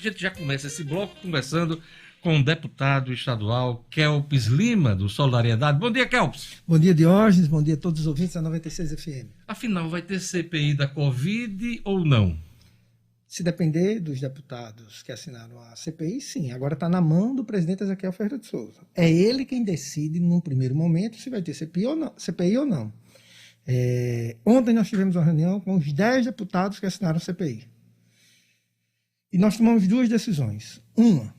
A gente já começa esse bloco conversando com o deputado estadual Kelps Lima, do Solidariedade. Bom dia, Kelps. Bom dia, Diógenes. Bom dia a todos os ouvintes da 96 FM. Afinal, vai ter CPI da Covid ou não? Se depender dos deputados que assinaram a CPI, sim. Agora está na mão do presidente Ezequiel Ferreira de Souza. É ele quem decide, num primeiro momento, se vai ter CPI ou não. Ontem nós tivemos uma reunião com os 10 deputados que assinaram a CPI. E nós tomamos duas decisões. Uma,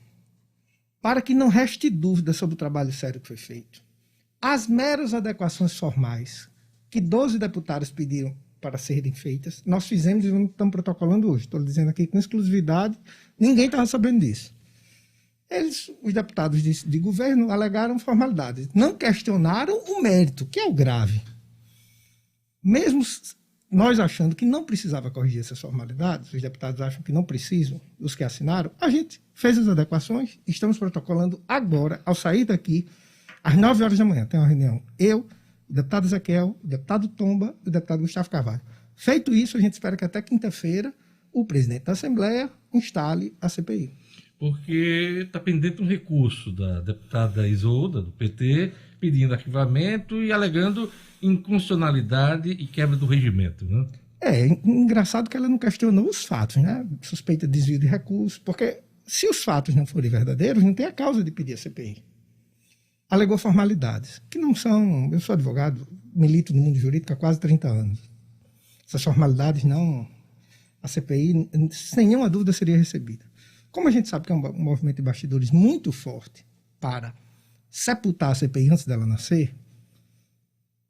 para que não reste dúvida sobre o trabalho sério que foi feito, as meras adequações formais que 12 deputados pediram para serem feitas, nós fizemos e estamos protocolando hoje. Estou dizendo aqui com exclusividade, ninguém estava sabendo disso. Os deputados de governo alegaram formalidades, não questionaram o mérito, que é o grave. Mesmo nós achando que não precisava corrigir essas formalidades, os deputados acham que não precisam, os que assinaram, a gente fez as adequações, estamos protocolando agora, ao sair daqui, às 9 horas da manhã, tem uma reunião. Eu, o deputado Ezequiel, o deputado Tomba e o deputado Gustavo Carvalho. Feito isso, a gente espera que até quinta-feira o presidente da Assembleia instale a CPI. Porque está pendente um recurso da deputada Isolda, do PT, pedindo arquivamento e alegando inconstitucionalidade e quebra do regimento, né? É engraçado que ela não questionou os fatos, né? Suspeita de desvio de recursos, porque se os fatos não forem verdadeiros, não tem a causa de pedir a CPI. Alegou formalidades, que não são... Eu sou advogado, milito no mundo jurídico há quase 30 anos. Essas formalidades não... A CPI, sem nenhuma dúvida, seria recebida. Como a gente sabe que é um movimento de bastidores muito forte para sepultar a CPI antes dela nascer,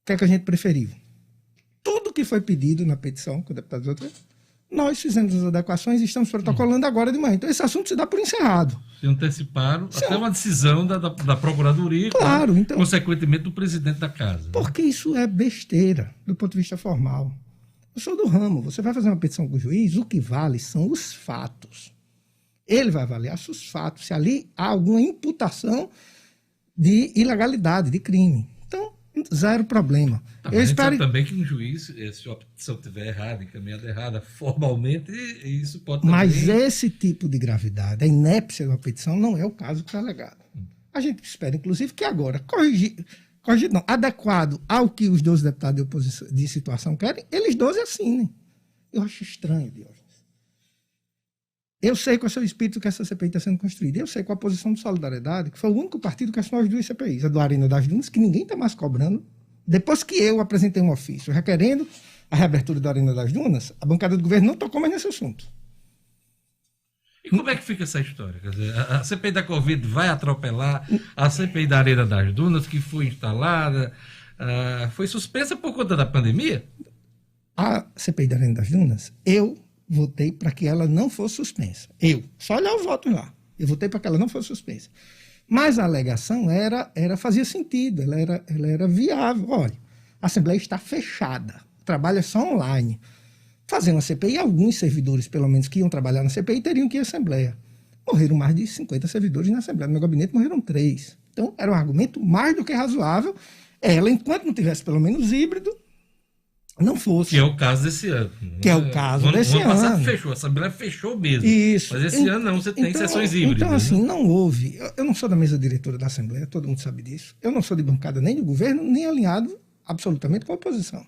o que é que a gente preferiu? Tudo que foi pedido na petição, que o deputado Zoutra, nós fizemos as adequações e estamos protocolando agora de manhã. Então, esse assunto se dá por encerrado. Se anteciparam até uma decisão da Procuradoria, claro, então, consequentemente do presidente da Casa. Porque isso é besteira do ponto de vista formal. Eu sou do ramo, você vai fazer uma petição com o juiz, o que vale são os fatos. Ele vai avaliar se os fatos, se ali há alguma imputação de ilegalidade, de crime. Então, zero problema. Eu espero também que um juiz, se a petição estiver errada, encaminhada errada, formalmente, isso pode também... Mas esse tipo de gravidade, a inépcia de uma petição, não é o caso que está alegado. A gente espera, inclusive, que agora, adequado ao que os 12 deputados de oposição de situação querem, eles 12 assinem. Eu acho estranho, Diógenes. Eu sei qual é o espírito que essa CPI está sendo construída. Eu sei qual a posição do Solidariedade, que foi o único partido que assinou as duas CPIs, a do Arena das Dunas, que ninguém está mais cobrando. Depois que eu apresentei um ofício requerendo a reabertura da Arena das Dunas, a bancada do governo não tocou mais nesse assunto. E como é que fica essa história? Quer dizer, a CPI da Covid vai atropelar a CPI da Arena das Dunas, que foi instalada, foi suspensa por conta da pandemia? A CPI da Arena das Dunas, eu votei para que ela não fosse suspensa. Só olhar os votos lá. Eu votei para que ela não fosse suspensa. Mas a alegação fazia sentido, ela era viável. Olha, a Assembleia está fechada, o trabalho é só online. Fazendo a CPI, alguns servidores, pelo menos, que iam trabalhar na CPI, teriam que ir à Assembleia. Morreram mais de 50 servidores na Assembleia. No meu gabinete morreram 3. Então, era um argumento mais do que razoável. Ela, enquanto não tivesse pelo menos híbrido, não fosse. Que é o caso desse ano. Que é o caso desse ano. O ano passado fechou, a Assembleia fechou mesmo. Isso. Mas esse ano não, você tem sessões híbridas. Então, assim, não houve. Eu não sou da mesa diretora da Assembleia, todo mundo sabe disso. Eu não sou de bancada nem do governo, nem alinhado absolutamente com a oposição.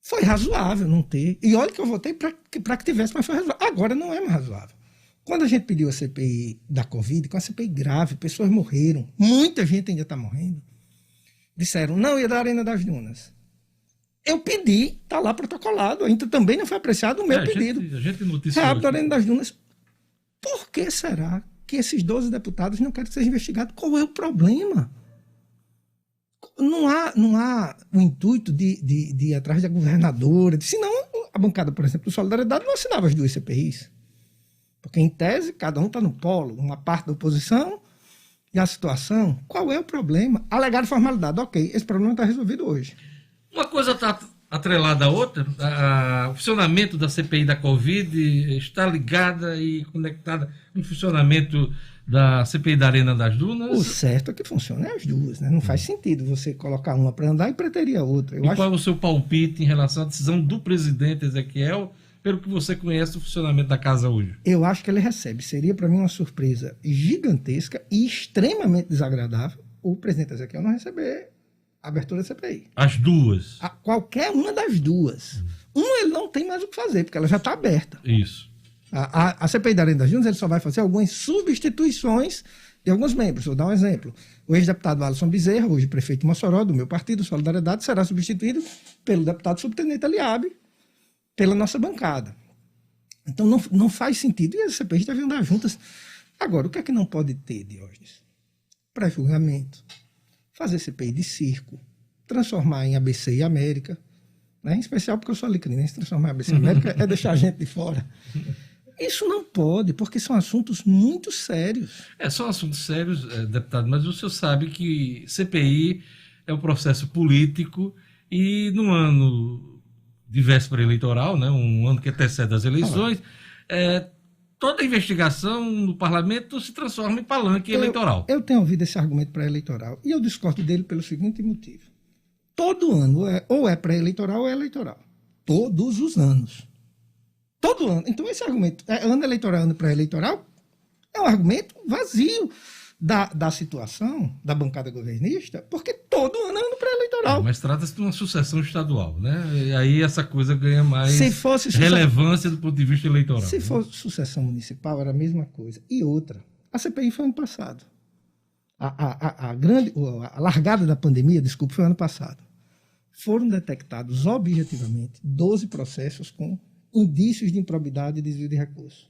Foi razoável não ter. E olha que eu votei para que tivesse, mas foi razoável. Agora não é mais razoável. Quando a gente pediu a CPI da Covid, com a CPI grave, pessoas morreram, muita gente ainda está morrendo, disseram, não, ia da Arena das Dunas. Eu pedi, está lá protocolado, ainda também não foi apreciado o meu pedido. A gente noticiou. Reabre da Arena das Dunas. Por que será que esses 12 deputados não querem que seja investigado? Qual é o problema? Não há o intuito de ir atrás da governadora. Senão, a bancada, por exemplo, do Solidariedade não assinava as duas CPIs. Porque, em tese, cada um está no polo, uma parte da oposição e a situação. Qual é o problema? Alegar formalidade. Ok, esse problema está resolvido hoje. Uma coisa está atrelada à outra. O funcionamento da CPI da Covid está ligada e conectada com o funcionamento da CPI da Arena das Dunas? O certo é que funciona as duas, né? Não faz sentido você colocar uma para andar e preterir a outra. Qual é o seu palpite em relação à decisão do presidente Ezequiel pelo que você conhece do funcionamento da casa hoje? Eu acho que ele recebe. Seria para mim uma surpresa gigantesca e extremamente desagradável o presidente Ezequiel não receber a abertura da CPI. As duas? Qualquer uma das duas. Uma ele não tem mais o que fazer, porque ela já está aberta. Isso. A CPI da Arena das Dunas ele só vai fazer algumas substituições de alguns membros. Vou dar um exemplo. O ex-deputado Alisson Bezerra, hoje prefeito de Mossoró, do meu partido, Solidariedade, será substituído pelo deputado subtenente Eliabe, pela nossa bancada. Então não faz sentido. E as CPIs devem andar juntas. Agora, o que é que não pode ter, Diógenes? Pré-julgamento, fazer CPI de circo, transformar em ABC e América, né? Em especial porque eu sou alecrinense, transformar em ABC e América é deixar a gente de fora. Isso não pode, porque são assuntos muito sérios. São assuntos sérios, deputado, mas o senhor sabe que CPI é um processo político e no ano de véspera eleitoral, né, um ano que antecede as eleições, toda investigação no parlamento se transforma em palanque eleitoral. Eu tenho ouvido esse argumento pré-eleitoral e eu discordo dele pelo seguinte motivo. Todo ano ou é pré-eleitoral ou é eleitoral. Todos os anos. Todo ano. Então esse argumento, ano eleitoral, ano pré-eleitoral, é um argumento vazio da situação da bancada governista, porque todo ano é ano pré-eleitoral. Mas trata-se de uma sucessão estadual, né? E aí essa coisa ganha mais relevância do ponto de vista eleitoral. Se fosse sucessão municipal, era a mesma coisa. E outra, a CPI foi ano passado. A largada da pandemia, desculpe, foi ano passado. Foram detectados objetivamente 12 processos com indícios de improbidade e desvio de recursos.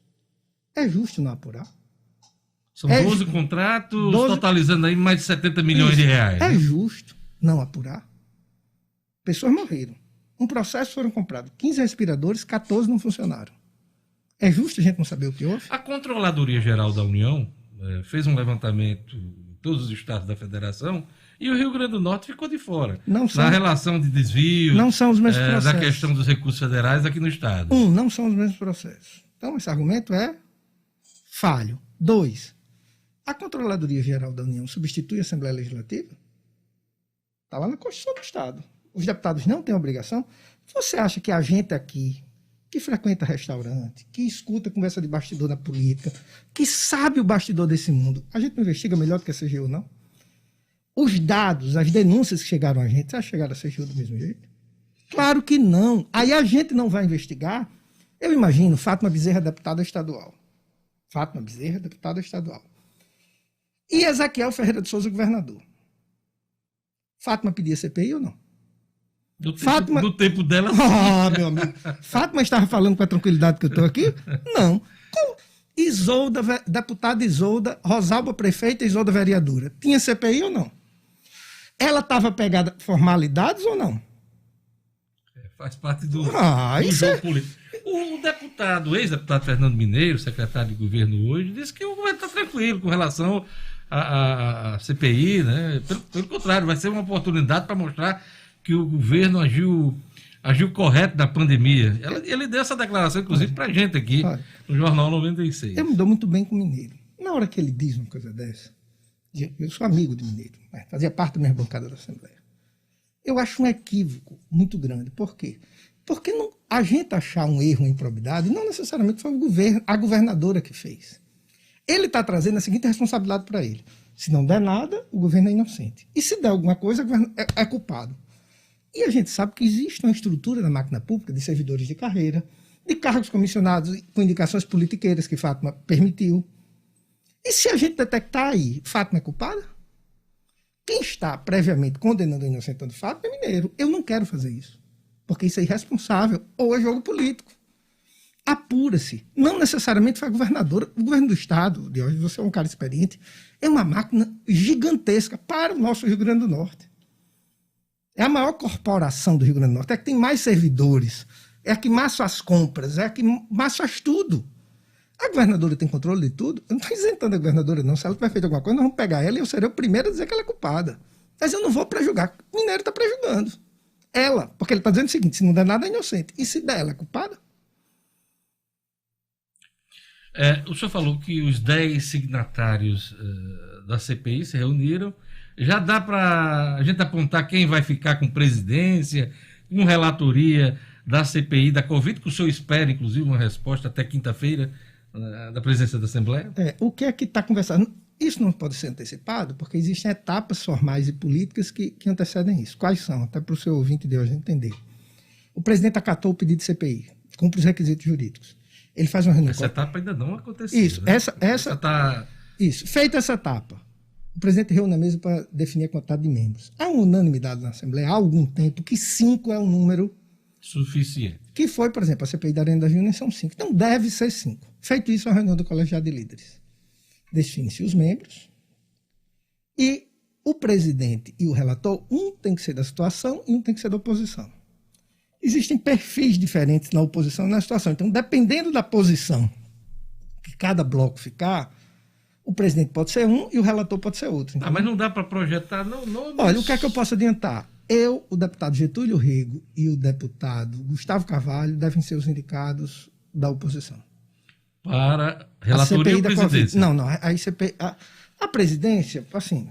É justo não apurar? São 12 contratos, totalizando aí mais de 70 milhões de reais. É justo não apurar? Pessoas morreram. Um processo foram comprados 15 respiradores, 14 não funcionaram. É justo a gente não saber o que houve? A Controladoria Geral da União fez um levantamento em todos os estados da federação e o Rio Grande do Norte ficou de fora. Na relação de desvio, não são os mesmos processos. Da questão dos recursos federais aqui no estado. Não são os mesmos processos. Então, esse argumento é falho. 2, a Controladoria Geral da União substitui a Assembleia Legislativa? Está lá na Constituição do Estado. Os deputados não têm obrigação. Você acha que a gente aqui, que frequenta restaurante, que escuta conversa de bastidor na política, que sabe o bastidor desse mundo, a gente não investiga melhor do que a CGU, não? Os dados, as denúncias que chegaram a gente, você acha que chegaram a CGU do mesmo jeito? Claro que não. Aí a gente não vai investigar. Eu imagino Fátima Bezerra, deputada estadual. Fátima Bezerra, deputada estadual. E Ezequiel Ferreira de Souza, governador. Fátima pedia CPI ou não? Do tempo dela, sim. Meu amigo. Fátima estava falando com a tranquilidade que eu estou aqui? Não. Isolda, deputada Isolda, Rosalba prefeita, Isolda vereadora. Tinha CPI ou não? Ela estava pegada formalidades ou não? Faz parte do jogo político. O deputado, ex-deputado Fernando Mineiro, secretário de governo hoje, disse que o governo está tranquilo com relação à CPI, né? Pelo contrário, vai ser uma oportunidade para mostrar que o governo agiu correto na pandemia. Ele deu essa declaração, inclusive, para a gente aqui, no Jornal 96. Eu me dou muito bem com o Mineiro. Na hora que ele diz uma coisa dessa, eu sou amigo do Mineiro, fazia parte da minha bancada da Assembleia. Eu acho um equívoco muito grande. Por quê? Porque a gente achar um erro, uma improbidade, não necessariamente foi a governadora que fez. Ele está trazendo a seguinte responsabilidade para ele. Se não der nada, o governo é inocente. E se der alguma coisa, o governo é culpado. E a gente sabe que existe uma estrutura na máquina pública de servidores de carreira, de cargos comissionados com indicações politiqueiras que Fátima permitiu. E se a gente detectar aí, Fátima é culpada? Quem está previamente condenando e inocentando Fátima é Mineiro. Eu não quero fazer isso, porque isso é irresponsável ou é jogo político. Apura-se. Não necessariamente foi a governadora. O governo do estado, Diógenes, você é um cara experiente, é uma máquina gigantesca para o nosso Rio Grande do Norte. É a maior corporação do Rio Grande do Norte, é a que tem mais servidores, é a que mais faz compras, é a que mais faz tudo. A governadora tem controle de tudo? Eu não estou isentando a governadora, não. Se ela tiver feito alguma coisa, nós vamos pegar ela e eu serei o primeiro a dizer que ela é culpada. Mas eu não vou prejulgar. O Mineiro está prejulgando. Ela, porque ele está dizendo o seguinte, se não der nada é inocente. E se der, ela é culpada? O senhor falou que os 10 signatários da CPI se reuniram. Já dá para a gente apontar quem vai ficar com presidência, com relatoria da CPI da Covid, que o senhor espera, inclusive, uma resposta até quinta-feira da presidência da Assembleia? O que é que está conversando? Isso não pode ser antecipado, porque existem etapas formais e políticas que antecedem isso. Quais são? Até para o seu ouvinte de hoje entender. O presidente acatou o pedido de CPI, cumpre os requisitos jurídicos. Ele faz uma reunião. Essa etapa ainda não aconteceu. Isso, né? essa tá... Isso. Feita essa etapa, o presidente reúne na mesa para definir a quantidade de membros. Há uma unanimidade na Assembleia há algum tempo que 5 é um número suficiente. Que foi, por exemplo, a CPI da Arena das Júnior são 5. Então deve ser 5. Feito isso, a reunião do colegiado de líderes. Define-se os membros e o presidente e o relator, um tem que ser da situação e um tem que ser da oposição. Existem perfis diferentes na oposição e na situação. Então, dependendo da posição que cada bloco ficar, o presidente pode ser um e o relator pode ser outro. Então, mas não dá para projetar... Olha, o que é que eu posso adiantar? Eu, o deputado Getúlio Rego e o deputado Gustavo Carvalho devem ser os indicados da oposição. Para relatoria ou presidência? Não. A presidência, assim,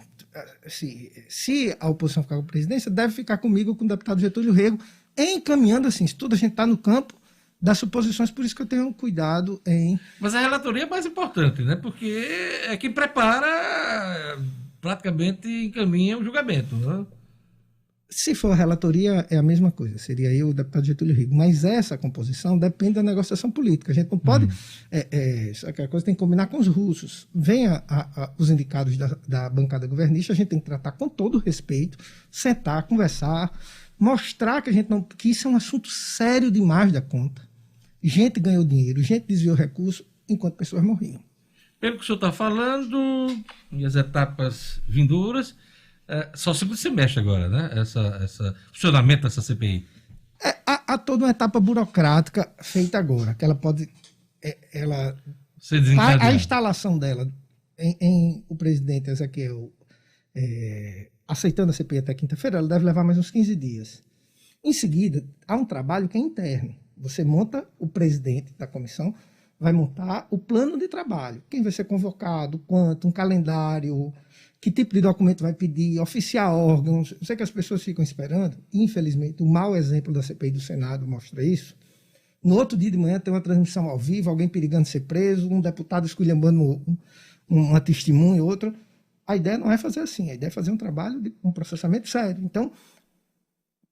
se a oposição ficar com a presidência, deve ficar comigo, com o deputado Getúlio Rego, encaminhando, assim, se tudo a gente está no campo das suposições, por isso que eu tenho cuidado em... Mas a relatoria é mais importante, né? Porque é quem prepara, praticamente encaminha o julgamento, né? Se for a relatoria, é a mesma coisa. Seria eu, o deputado Getúlio Rego. Mas essa composição depende da negociação política. A gente não pode... a coisa tem que combinar com os russos. Venha os indicados da bancada governista, a gente tem que tratar com todo respeito, sentar, conversar, mostrar que isso é um assunto sério demais da conta. Gente ganhou dinheiro, gente desviou recurso, enquanto pessoas morriam. Pelo que o senhor está falando, e as etapas vindouras, só o segundo semestre agora, né? Essa funcionamento dessa CPI. Há toda uma etapa burocrática feita agora, que ela pode... ser desencadeada. A instalação dela em o presidente Ezequiel aceitando a CPI até quinta-feira, ela deve levar mais uns 15 dias. Em seguida, há um trabalho que é interno. Você monta, o presidente da comissão vai montar o plano de trabalho. Quem vai ser convocado, quanto, um calendário, que tipo de documento vai pedir, oficiar órgãos. Eu sei que as pessoas ficam esperando. Infelizmente, o mau exemplo da CPI do Senado mostra isso. No outro dia de manhã tem uma transmissão ao vivo, alguém perigando ser preso, um deputado esculhambando uma testemunha, outra. A ideia não é fazer assim, a ideia é fazer um trabalho de um processamento sério. Então,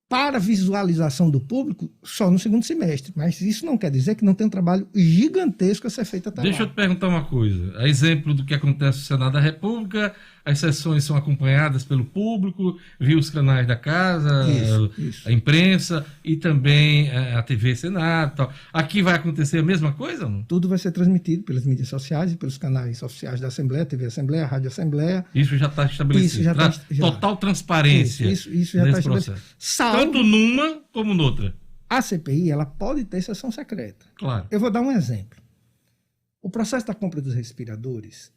para visualização do público, só no segundo semestre. Mas isso não quer dizer que não tem um trabalho gigantesco a ser feito até lá. Deixa eu te perguntar uma coisa. A exemplo do que acontece no Senado da República, as sessões são acompanhadas pelo público, via os canais da casa, isso. A imprensa e também a TV Senado. Tal. Aqui vai acontecer a mesma coisa? Não? Tudo vai ser transmitido pelas mídias sociais e pelos canais oficiais da Assembleia, TV Assembleia, Rádio Assembleia. Isso já está estabelecido. Total transparência isso já está estabelecido. Tanto numa como noutra. A CPI ela pode ter sessão secreta. Claro. Eu vou dar um exemplo. O processo da compra dos respiradores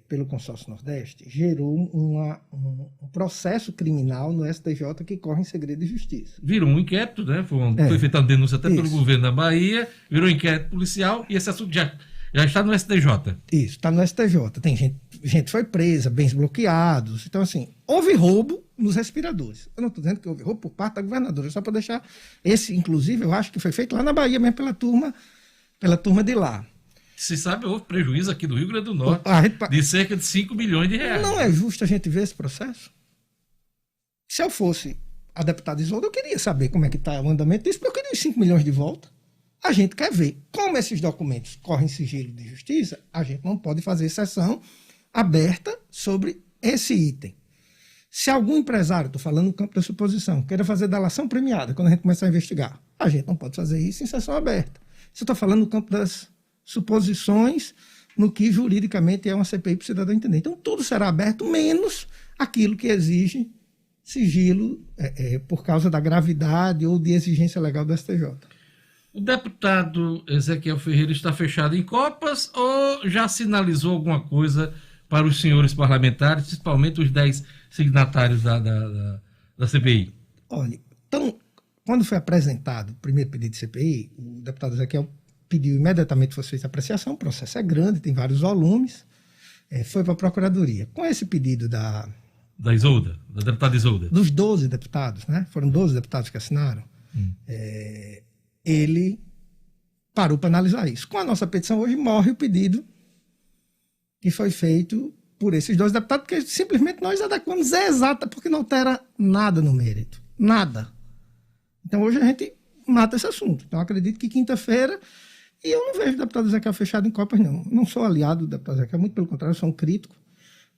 pelo Consórcio Nordeste gerou um processo criminal no STJ que corre em segredo de justiça. Virou um inquérito, né? Foi feita uma denúncia até pelo governo da Bahia, virou um inquérito policial e esse assunto já está no STJ. Isso, está no STJ. Tem gente foi presa, bens bloqueados. Então, assim, houve roubo nos respiradores. Eu não estou dizendo que houve roubo por parte da governadora, só para deixar esse, inclusive, eu acho que foi feito lá na Bahia mesmo pela turma de lá. Se sabe, houve prejuízo aqui do Rio Grande do Norte de cerca de 5 milhões de reais. Não é justo a gente ver esse processo? Se eu fosse a deputada Isolda, eu queria saber como é que está o andamento disso, porque eu queria os 5 milhões de volta. A gente quer ver como esses documentos correm sigilo de justiça, a gente não pode fazer sessão aberta sobre esse item. Se algum empresário, estou falando no campo da suposição, queira fazer delação premiada quando a gente começar a investigar, a gente não pode fazer isso em sessão aberta. Se eu estou falando no campo das suposições, no que juridicamente é uma CPI para o cidadão entender. Então, tudo será aberto, menos aquilo que exige sigilo por causa da gravidade ou de exigência legal do STJ. O deputado Ezequiel Ferreira está fechado em copas ou já sinalizou alguma coisa para os senhores parlamentares, principalmente os 10 signatários da CPI? Olha, então, quando foi apresentado o primeiro pedido de CPI, o deputado Ezequiel pediu imediatamente que fosse feita a apreciação, o processo é grande, tem vários volumes, foi para a Procuradoria. Com esse pedido da Isolda, da deputada Isolda. Dos 12 deputados, né? Foram 12 deputados que assinaram. ele parou para analisar isso. Com a nossa petição hoje morre o pedido que foi feito por esses 2 deputados, porque simplesmente nós adequamos exata, porque não altera nada no mérito. Nada. Então hoje a gente mata esse assunto. Então acredito que quinta-feira, e eu não vejo o deputado Ezequiel fechado em copas, não. Não sou aliado do deputado Ezequiel, muito pelo contrário, eu sou um crítico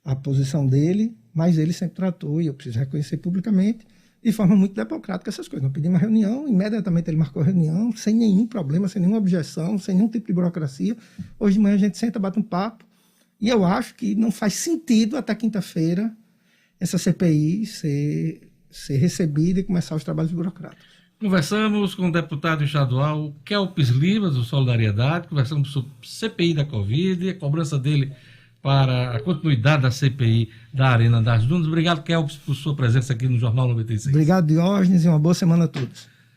à posição dele, mas ele sempre tratou, e eu preciso reconhecer publicamente, de forma muito democrática essas coisas. Não pedi uma reunião, imediatamente ele marcou a reunião, sem nenhum problema, sem nenhuma objeção, sem nenhum tipo de burocracia. Hoje de manhã a gente senta, bate um papo, e eu acho que não faz sentido até quinta-feira essa CPI ser recebida e começar os trabalhos burocráticos. Conversamos com o deputado estadual Kelps Lima, do Solidariedade, conversamos sobre CPI da Covid e a cobrança dele para a continuidade da CPI da Arena das Dunas. Obrigado, Kelps, por sua presença aqui no Jornal 96. Obrigado, Diógenes, e uma boa semana a todos.